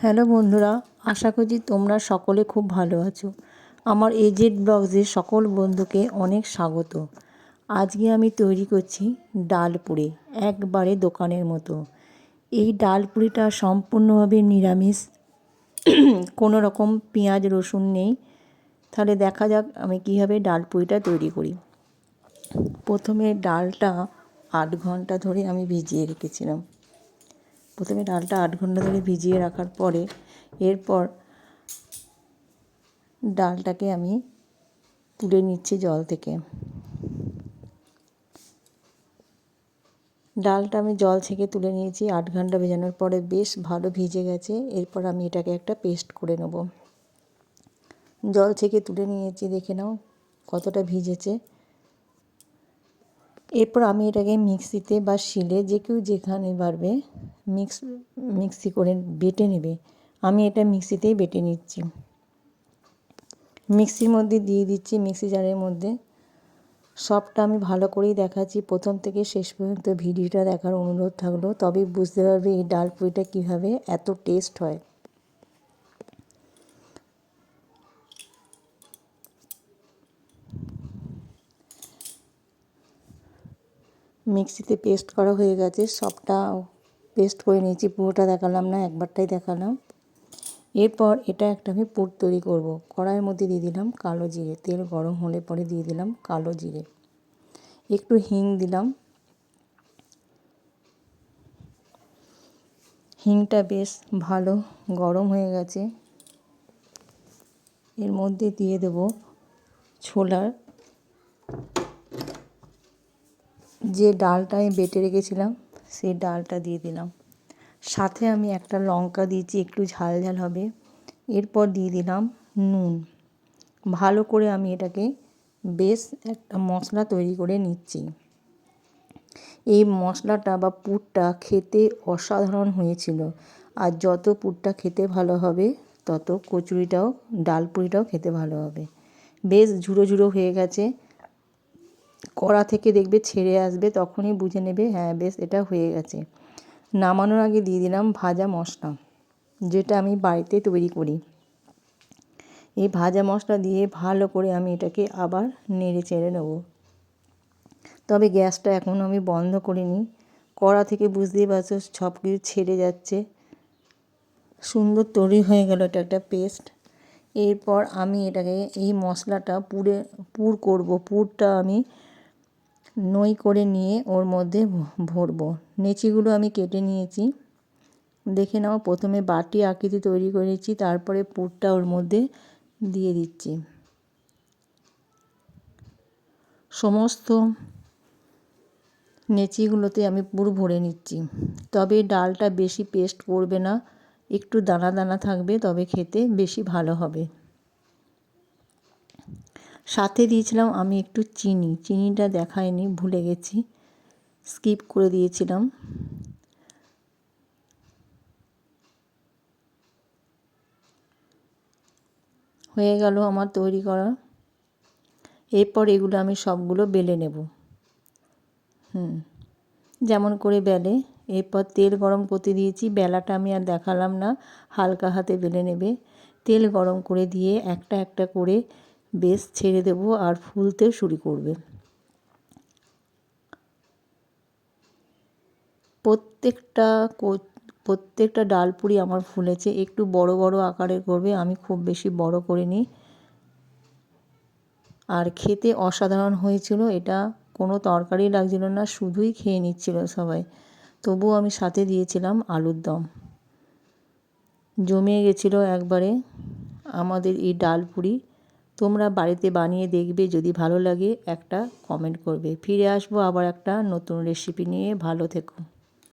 Hello বন্ধুরা, আশা করছি তোমরা সকলে খুব ভালো আছো। আমার এজেড ব্লগসে সকল বন্ধুকে অনেক স্বাগত। আজকে আমি তৈরি করছি ডাল পুরি, একবারে দোকানের মতো। এই ডাল পুরিটা সম্পূর্ণভাবে নিরামিষ, কোনো রকম পেঁয়াজ রসুন নেই। তাহলে দেখা যাক আমি কীভাবে ডাল পুরিটা তৈরি করি। প্রথমে ডালটা 8 ঘন্টা ধরে আমি ভিজিয়ে রেখেছিলাম। প্রথমে ডালটা 8 ঘন্টা ধরে ভিজিয়ে রাখার পরে এরপর ডালটাকে আমি তুলে নিচ্ছি জল থেকে। ডালটা আমি জল থেকে তুলে নিয়েছি। 8 ঘন্টা ভেজানোর পরে বেশ ভালো ভিজে গেছে। এরপর আমি এটাকে একটা পেস্ট করে নেব। জল থেকে তুলে নিয়েছি, দেখে নাও কতটা ভিজেছে। এরপর আমি এটাকে মিক্সিতে বা শিলে, যে কেউ যেখানে পারবে মিক্সি করে বেটে নেবে। আমি এটা মিক্সিতেই বেটে নিচ্ছি। মিক্সির মধ্যে দিয়ে দিচ্ছি, মিক্সি জারের মধ্যে। সবটা আমি ভালো করেই দেখাচ্ছি, প্রথম থেকে শেষ পর্যন্ত ভিডিওটা দেখার অনুরোধ থাকলো, তবেই বুঝতে পারবে এই ডাল পুরিটা কীভাবে এত টেস্ট হয়। মিক্সিতে পেস্ট করা হয়ে গেছে, সবটা পেস্ট করে নিয়েছি। পুরোটা দেখালাম না, একবারটাই দেখালাম। এরপর এটা একটা আমি পুর তৈরি করব। কড়াইয়ের মধ্যে দিয়ে দিলাম কালো জিরে, তেল গরম হলে পরে দিয়ে দিলাম কালো জিরে, একটু হিং দিলাম। হিংটা বেশ ভালো গরম হয়ে গেছে। এর মধ্যে দিয়ে দেব ছোলার যে ডালটা আমি বেটে রেখেছিলাম, সেই ডালটা দিয়ে দিলাম। সাথে আমি একটা লঙ্কা দিয়েছি, একটু ঝাল ঝাল হবে। এরপর দিয়ে দিলাম নুন। ভালো করে আমি এটাকে বেশ একটা মশলা তৈরি করে নিচ্ছি। এই মশলাটা বা পুরটা খেতে অসাধারণ হয়েছিল। আর যত পুরটা খেতে ভালো হবে তত কচুরিটাও, ডাল পুরিটাও খেতে ভালো হবে। বেশ ঝুড়ো ঝুড়ো হয়ে গেছে। কড়া থেকে দেখবে ছেড়ে আসবে, তখনই বুঝে নেবে হ্যাঁ বেশ এটা হয়ে গেছে। নামানোর আগে দিয়ে দিলাম ভাজা মশলা, যেটা আমি বাড়িতে তৈরি করি। এই ভাজা মশলা দিয়ে ভালো করে আমি এটাকে আবার নেড়ে চেড়ে নেব। তবে গ্যাসটা এখন আমি বন্ধ করিনি। কড়া থেকে বুঝতেই পারছো সব কিছু ছেড়ে যাচ্ছে। সুন্দর তৈরি হয়ে গেল এটা একটা পেস্ট। এরপর আমি এটাকে এই মশলাটা পুর করব। পুরটা আমি নই করে নিয়ে ওর মধ্যে ভরবো। নেচিগুলো আমি কেটে নিয়েছি, দেখে নাও। প্রথমে বাটি আকৃতি তৈরি করেছি, তারপরে পুরটা ওর মধ্যে দিয়ে দিচ্ছি। সমস্ত নেচিগুলোতে আমি পুর ভরে নিচ্ছি। তবে ডালটা বেশি পেস্ট করবে না, একটু দানা দানা থাকবে, তবে খেতে বেশি ভালো হবে। সাথে দিয়েছিলাম আমি একটু চিনি। চিনিটা দেখাইনি, ভুলে গেছি, স্কিপ করে দিয়েছিলাম। হয়ে গেল আমার তৈরি করা। এরপর এগুলো আমি সবগুলো বেলে নেব। যেমন করে বেলে। এরপর তেল গরম করতে দিয়েছি। বেলাটা আমি আর দেখালাম না, হালকা হাতে বেলে নেবে। তেল গরম করে দিয়ে একটা একটা করে বেশ ছেড়ে দেব, আর ফুলতে শুরু করবে। প্রত্যেকটা ডাল পুরি আমার ফুলেছে। একটু বড় বড় আকারের করবে, আমি খুব বেশি বড় করিনি। আর খেতে অসাধারণ হয়েছিল। এটা কোনো তরকারি লাগছিল না, শুধুই খেয়ে নিচ্ছিল সবাই। তবুও আমি সাথে দিয়েছিলাম আলুর দম। জমে গেছিলো একবারে আমাদের এই ডাল পুরি। তোমরা বাড়িতে বানিয়ে দেখবে, যদি ভালো লাগে একটা কমেন্ট করবে। ফিরে আসবো আবার একটা নতুন রেসিপি নিয়ে। ভালো থেকো।